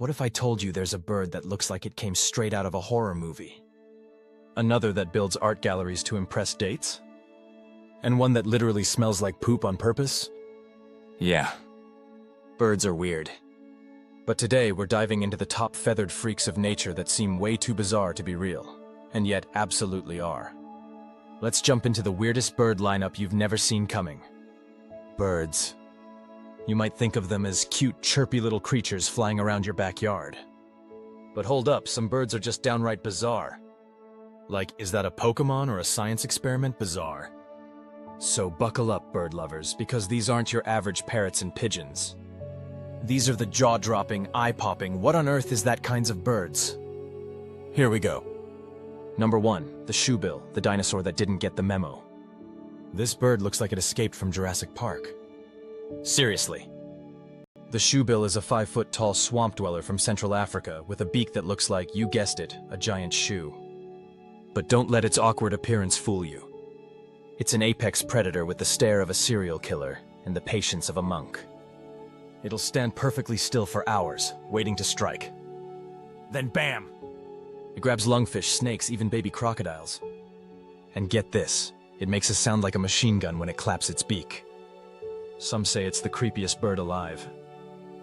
What if I told you there's a bird that looks like it came straight out of a horror movie? Another that builds art galleries to impress dates? And one that literally smells like poop on purpose? Yeah. Birds are weird. But today we're diving into the top feathered freaks of nature that seem way too bizarre to be real, and yet absolutely are. Let's jump into the weirdest bird lineup you've never seen coming. Birds. You might think of them as cute, chirpy little creatures flying around your backyard. But hold up, some birds are just downright bizarre. Like, is that a Pokemon or a science experiment bizarre? So buckle up, bird lovers, because these aren't your average parrots and pigeons. These are the jaw-dropping, eye-popping, what on earth is that kinds of birds? Here we go. Number 1, the shoebill, the dinosaur that didn't get the memo. This bird looks like it escaped from Jurassic Park. Seriously. The shoebill is a 5-foot-tall swamp dweller from Central Africa with a beak that looks like, you guessed it, a giant shoe. But don't let its awkward appearance fool you. It's an apex predator with the stare of a serial killer and the patience of a monk. It'll stand perfectly still for hours, waiting to strike. Then bam! It grabs lungfish, snakes, even baby crocodiles. And get this, it makes a sound like a machine gun when it claps its beak. Some say it's the creepiest bird alive.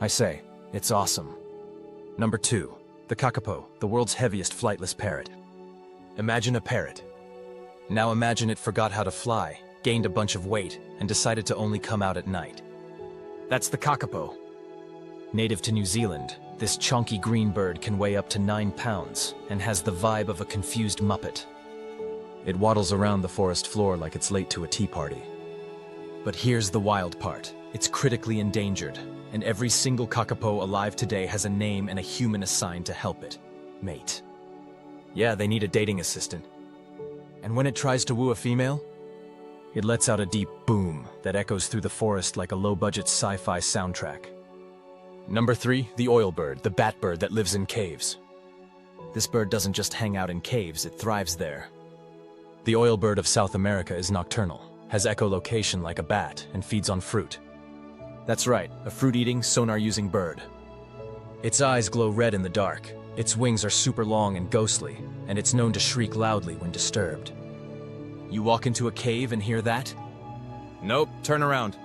I say, it's awesome. Number 2, the kakapo, the world's heaviest flightless parrot. Imagine a parrot. Now imagine it forgot how to fly, gained a bunch of weight, and decided to only come out at night. That's the kakapo. Native to New Zealand, this chonky green bird can weigh up to 9 pounds and has the vibe of a confused Muppet. It waddles around the forest floor like it's late to a tea party. But here's the wild part. It's critically endangered, and every single kakapo alive today has a name and a human assigned to help it. Mate. Yeah, they need a dating assistant. And when it tries to woo a female, it lets out a deep boom that echoes through the forest like a low-budget sci-fi soundtrack. Number 3, the oilbird, the bat bird that lives in caves. This bird doesn't just hang out in caves, it thrives there. The oilbird of South America is nocturnal, has echolocation like a bat, and feeds on fruit. That's right, a fruit-eating, sonar-using bird. Its eyes glow red in the dark, its wings are super long and ghostly, and it's known to shriek loudly when disturbed. You walk into a cave and hear that? Nope, turn around.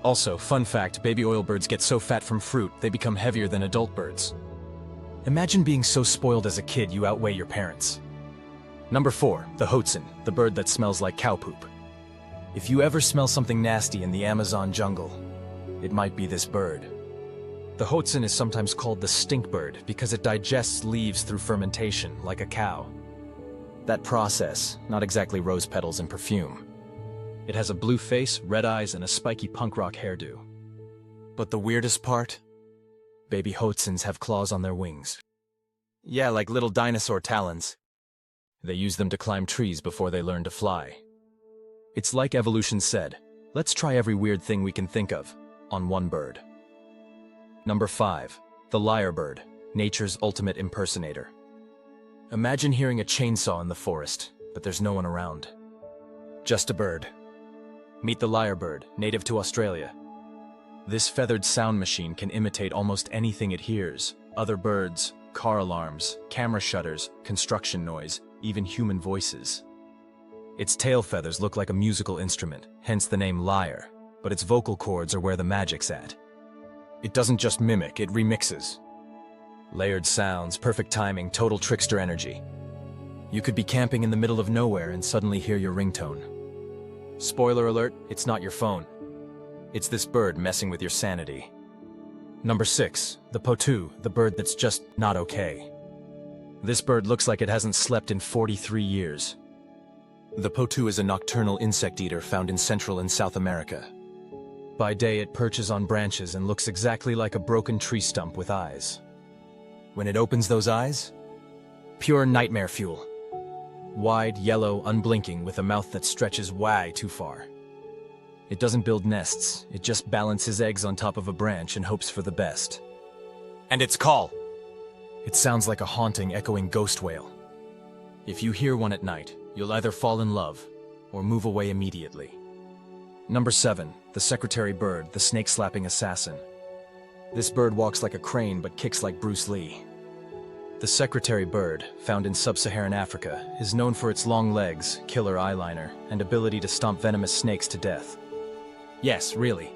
Also, fun fact, baby oilbirds get so fat from fruit, they become heavier than adult birds. Imagine being so spoiled as a kid you outweigh your parents. Number 4, the hoatzin, the bird that smells like cow poop. If you ever smell something nasty in the Amazon jungle, it might be this bird. The hoatzin is sometimes called the stink bird because it digests leaves through fermentation, like a cow. That process, not exactly rose petals and perfume. It has a blue face, red eyes, and a spiky punk rock hairdo. But the weirdest part? Baby hoatzins have claws on their wings. Yeah, like little dinosaur talons. They use them to climb trees before they learn to fly. It's like evolution said, let's try every weird thing we can think of on one bird. Number 5, the lyrebird, nature's ultimate impersonator. Imagine hearing a chainsaw in the forest, but there's no one around. Just a bird. Meet the lyrebird, native to Australia. This feathered sound machine can imitate almost anything it hears. Other birds, car alarms, camera shutters, construction noise, even human voices. Its tail feathers look like a musical instrument, hence the name lyre, but its vocal cords are where the magic's at. It doesn't just mimic, it remixes. Layered sounds, perfect timing, total trickster energy. You could be camping in the middle of nowhere and suddenly hear your ringtone. Spoiler alert, it's not your phone. It's this bird messing with your sanity. Number 6, the potu, the bird that's just not okay. This bird looks like it hasn't slept in 43 years. The potu is a nocturnal insect eater found in Central and South America. By day it perches on branches and looks exactly like a broken tree stump with eyes. When it opens those eyes, pure nightmare fuel. Wide, yellow, unblinking, with a mouth that stretches way too far. It doesn't build nests, it just balances eggs on top of a branch and hopes for the best. And its call! It sounds like a haunting, echoing ghost wail. If you hear one at night, you'll either fall in love or move away immediately. Number 7, the secretary bird, the snake-slapping assassin. This bird walks like a crane but kicks like Bruce Lee. The secretary bird, found in sub-Saharan Africa, is known for its long legs, killer eyeliner, and ability to stomp venomous snakes to death. Yes, really.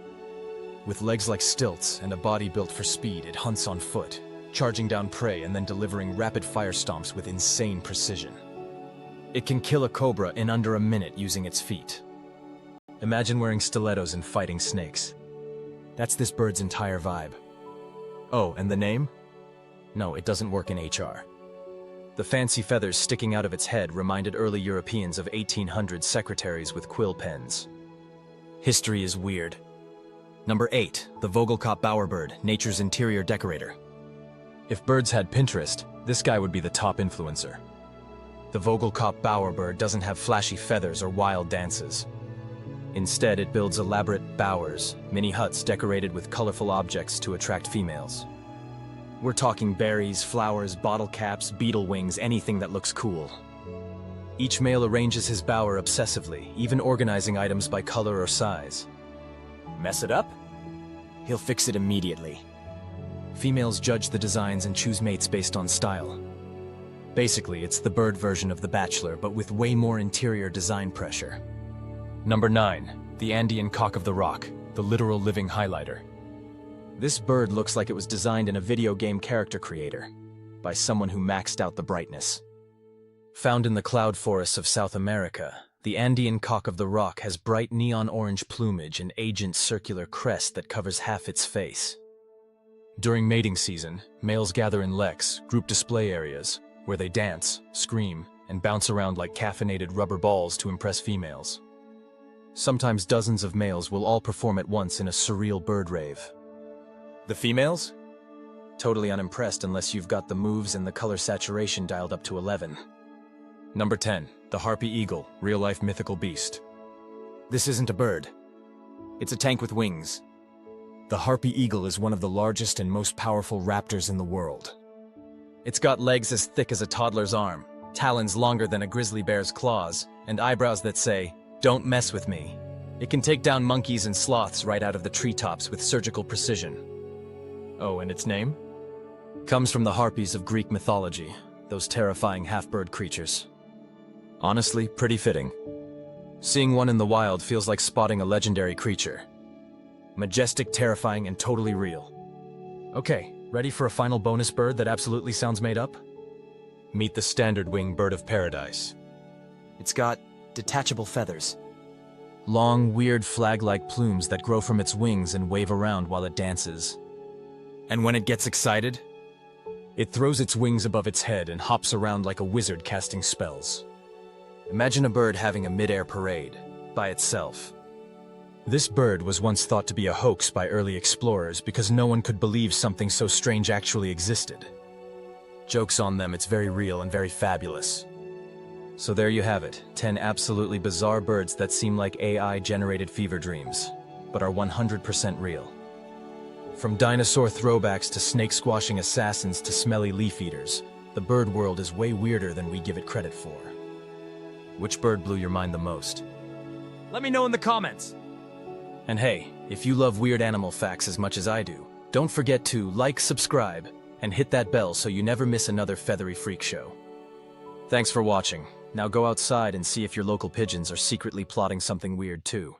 With legs like stilts and a body built for speed, it hunts on foot, charging down prey and then delivering rapid-fire stomps with insane precision. It can kill a cobra in under a minute using its feet. Imagine wearing stilettos and fighting snakes. That's this bird's entire vibe. Oh, and the name? No, it doesn't work in HR. The fancy feathers sticking out of its head reminded early Europeans of 1800 secretaries with quill pens. History is weird. Number 8, the Vogelkop bowerbird, nature's interior decorator. If birds had Pinterest, this guy would be the top influencer. The Vogelkop bowerbird doesn't have flashy feathers or wild dances. Instead, it builds elaborate bowers, mini huts decorated with colorful objects to attract females. We're talking berries, flowers, bottle caps, beetle wings, anything that looks cool. Each male arranges his bower obsessively, even organizing items by color or size. Mess it up? He'll fix it immediately. Females judge the designs and choose mates based on style. Basically, it's the bird version of The Bachelor, but with way more interior design pressure. Number 9, the Andean cock of the rock, the literal living highlighter. This bird looks like it was designed in a video game character creator, by someone who maxed out the brightness. Found in the cloud forests of South America, the Andean cock of the rock has bright neon orange plumage and aged circular crest that covers half its face. During mating season, males gather in leks, group display areas, where they dance, scream, and bounce around like caffeinated rubber balls to impress females. Sometimes dozens of males will all perform at once in a surreal bird rave. The females? Totally unimpressed unless you've got the moves and the color saturation dialed up to 11. Number 10, the harpy eagle, real-life mythical beast. This isn't a bird. It's a tank with wings. The harpy eagle is one of the largest and most powerful raptors in the world. It's got legs as thick as a toddler's arm, talons longer than a grizzly bear's claws, and eyebrows that say, "Don't mess with me." It can take down monkeys and sloths right out of the treetops with surgical precision. Oh, and its name? Comes from the harpies of Greek mythology, those terrifying half-bird creatures. Honestly, pretty fitting. Seeing one in the wild feels like spotting a legendary creature. Majestic, terrifying, and totally real. Okay, ready for a final bonus bird that absolutely sounds made up? Meet the standard wing bird of paradise. It's got detachable feathers. Long, weird flag-like plumes that grow from its wings and wave around while it dances. And when it gets excited, it throws its wings above its head and hops around like a wizard casting spells. Imagine a bird having a mid-air parade, by itself. This bird was once thought to be a hoax by early explorers because no one could believe something so strange actually existed. Joke's on them, it's very real and very fabulous. So there you have it, 10 absolutely bizarre birds that seem like AI-generated fever dreams, but are 100% real. From dinosaur throwbacks to snake-squashing assassins to smelly leaf eaters, the bird world is way weirder than we give it credit for. Which bird blew your mind the most? Let me know in the comments! And hey, if you love weird animal facts as much as I do, don't forget to like, subscribe, and hit that bell so you never miss another feathery freak show. Thanks for watching. Now go outside and see if your local pigeons are secretly plotting something weird too.